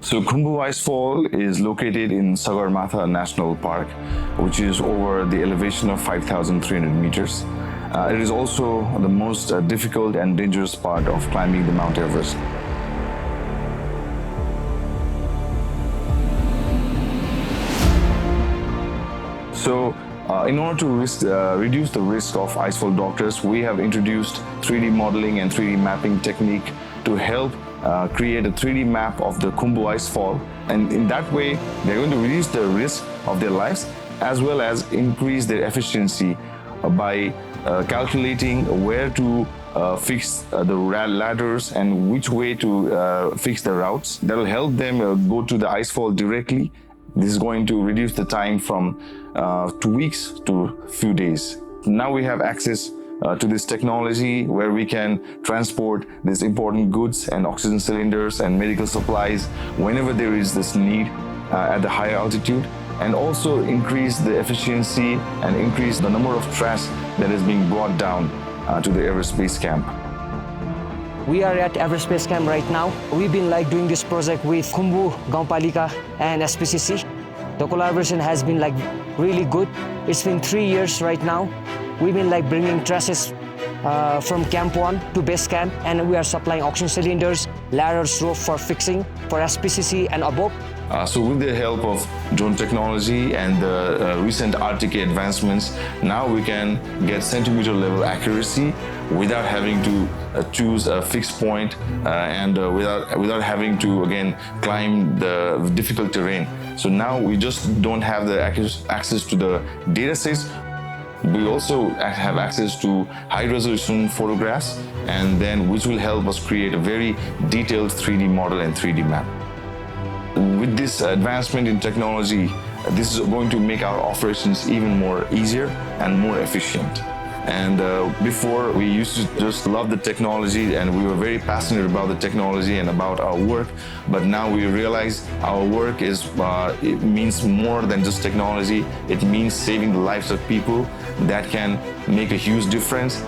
So Khumbu Icefall is located in Sagarmatha National Park, which is over the elevation of 5,300 meters. It is also the most difficult and dangerous part of climbing the Mount Everest. So, in order to reduce the risk of Icefall Doctors, we have introduced 3D modeling and 3D mapping technique to help create a 3D map of the Khumbu Icefall. And in that way, they're going to reduce the risk of their lives as well as increase their efficiency by calculating where to fix the ladders and which way to fix the routes. That will help them go to the icefall directly. This is going to reduce the time from 2 weeks to a few days. Now we have access to this technology where we can transport these important goods and oxygen cylinders and medical supplies whenever there is this need at the higher altitude, and also increase the efficiency and increase the number of trash that is being brought down to the Everest Base Camp. We are at Everest Base Camp right now. We've been doing this project with Khumbu Gaonpalika and SPCC. The collaboration has been really good. It's been 3 years right now. We've been bringing trashes from Camp 1 to Base Camp, and we are supplying oxygen cylinders, ladders, rope for fixing for SPCC and above. So with the help of drone technology and the recent RTK advancements, now we can get centimeter level accuracy without having to choose a fixed point and without having to again climb the difficult terrain. So now we just don't have the access to the data sets. We also have access to high resolution photographs, and then which will help us create a very detailed 3D model and 3D map. With this advancement in technology, this is going to make our operations even more easier and more efficient. And before, we used to just love the technology and we were very passionate about the technology and about our work. But now we realize our work it means more than just technology. It means saving the lives of people that can make a huge difference